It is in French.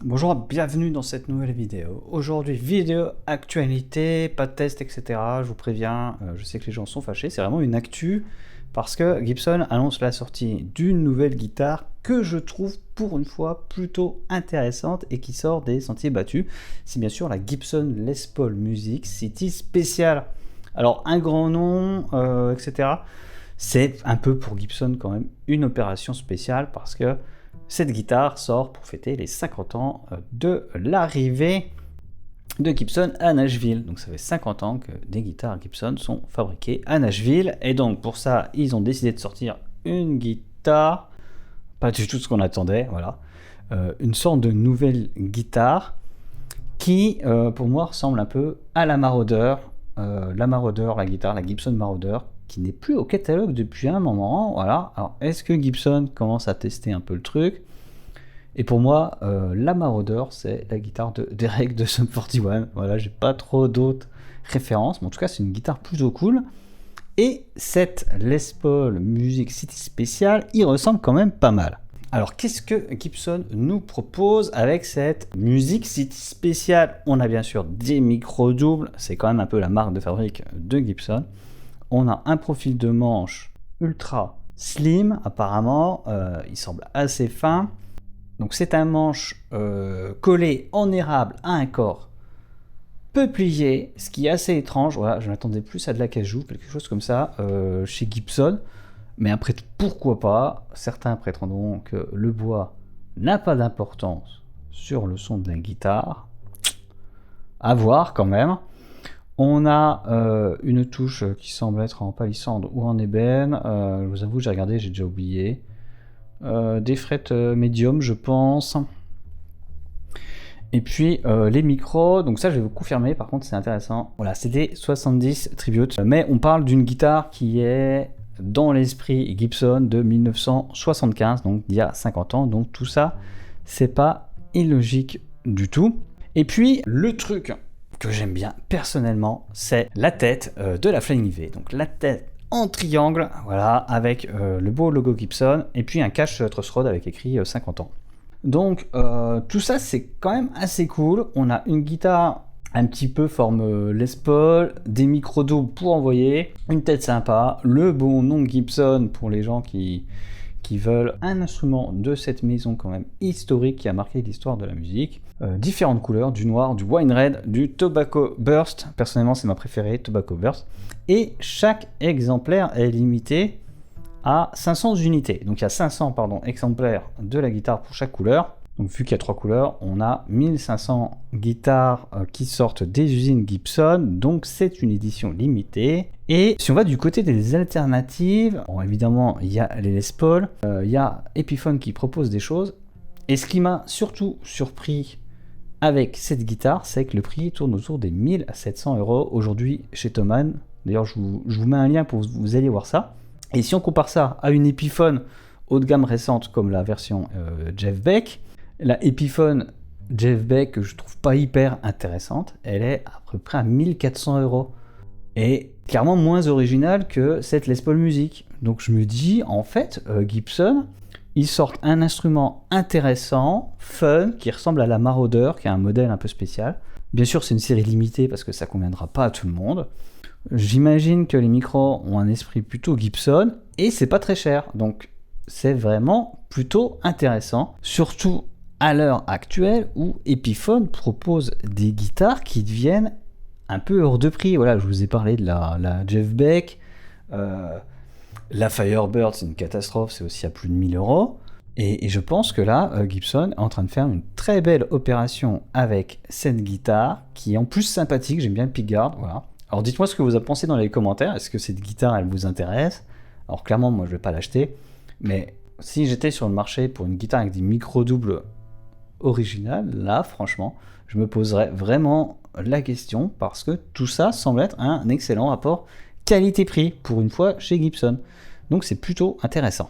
Bonjour, bienvenue dans cette nouvelle vidéo. Aujourd'hui, vidéo actualité, pas de test, etc. Je vous préviens, je sais que les gens sont fâchés, c'est vraiment une actu parce que Gibson annonce la sortie d'une nouvelle guitare que je trouve pour une fois plutôt intéressante et qui sort des sentiers battus. C'est bien sûr la Gibson Les Paul Music City Special. Alors un grand nom, etc. C'est un peu pour Gibson quand même une opération spéciale parce que cette guitare sort pour fêter les 50 ans de l'arrivée de Gibson à Nashville. Donc ça fait 50 ans que des guitares Gibson sont fabriquées à Nashville. Et donc pour ça, ils ont décidé de sortir une guitare, pas du tout ce qu'on attendait, voilà. Une sorte de nouvelle guitare qui, pour moi, ressemble un peu à la Marauder. La guitare, la Gibson Marauder, qui n'est plus au catalogue depuis un moment. Voilà. Alors, est-ce que Gibson commence à tester un peu le truc? Et pour moi, la Marauder, c'est la guitare de Derek de Sum 41. Voilà, j'ai pas trop d'autres références, mais en tout cas, c'est une guitare plutôt cool. Et cette Les Paul Music City Special, il ressemble quand même pas mal. Alors, qu'est-ce que Gibson nous propose avec cette Music City Special? On a bien sûr des micros doubles, c'est quand même un peu la marque de fabrique de Gibson. On a un profil de manche ultra slim, apparemment, il semble assez fin. Donc c'est un manche collé en érable à un corps peu plié, ce qui est assez étrange. Voilà, je m'attendais plus à de la cajou, quelque chose comme ça, chez Gibson. Mais après, pourquoi pas? Certains prétendront que le bois n'a pas d'importance sur le son de la guitare. À voir quand même. On a une touche qui semble être en palissandre ou en ébène. Je vous avoue, j'ai regardé, j'ai déjà oublié. Des frettes médium, je pense. Et puis les micros, donc ça je vais vous confirmer, par contre c'est intéressant. Voilà, c'est des 70 Tribute, mais on parle d'une guitare qui est dans l'esprit Gibson de 1975, donc d'il y a 50 ans, donc tout ça, c'est pas illogique du tout. Et puis le truc que j'aime bien personnellement, c'est la tête de la Flying V, donc la tête en triangle, voilà, avec le beau logo Gibson, et puis un cache truss-rod avec écrit 50 ans. Donc tout ça c'est quand même assez cool. On a une guitare un petit peu forme Les Paul, des micros doubles pour envoyer, une tête sympa, le bon nom Gibson pour les gens qui veulent un instrument de cette maison quand même historique qui a marqué l'histoire de la musique. Différentes couleurs, du noir, du wine red, du tobacco burst. Personnellement c'est ma préférée, tobacco burst. Et chaque exemplaire est limité à 500 unités. Donc il y a 500 exemplaires de la guitare pour chaque couleur. Donc vu qu'il y a 3 couleurs, on a 1500 guitares qui sortent des usines Gibson. Donc c'est une édition limitée. Et si on va du côté des alternatives, bon, évidemment il y a les Les Paul, il y a Epiphone qui propose des choses. Et ce qui m'a surtout surpris avec cette guitare, c'est que le prix tourne autour des 1700 € aujourd'hui chez Thomann. D'ailleurs je vous mets un lien pour que vous alliez voir ça. Et si on compare ça à une Epiphone haut de gamme récente comme la version Jeff Beck, la Epiphone Jeff Beck que je trouve pas hyper intéressante, elle est à peu près à 1400 € et clairement moins originale que cette Les Paul Music. Donc je me dis en fait Gibson, ils sortent un instrument intéressant, fun, qui ressemble à la Marauder, qui est un modèle un peu spécial. Bien sûr c'est une série limitée parce que ça conviendra pas à tout le monde. J'imagine que les micros ont un esprit plutôt Gibson et c'est pas très cher, donc c'est vraiment plutôt intéressant, surtout à l'heure actuelle où Epiphone propose des guitares qui deviennent un peu hors de prix. Voilà, je vous ai parlé de la Jeff Beck, la Firebird, c'est une catastrophe, c'est aussi à plus de 1000 €. Et je pense que là, Gibson est en train de faire une très belle opération avec cette guitare qui est en plus sympathique. J'aime bien le pickguard, voilà. Alors dites-moi ce que vous en pensez dans les commentaires. Est-ce que cette guitare, elle vous intéresse? Alors clairement, moi, je vais pas l'acheter. Mais si j'étais sur le marché pour une guitare avec des micros doubles originales, là, franchement, je me poserais vraiment la question parce que tout ça semble être un excellent rapport qualité-prix pour une fois chez Gibson. Donc c'est plutôt intéressant.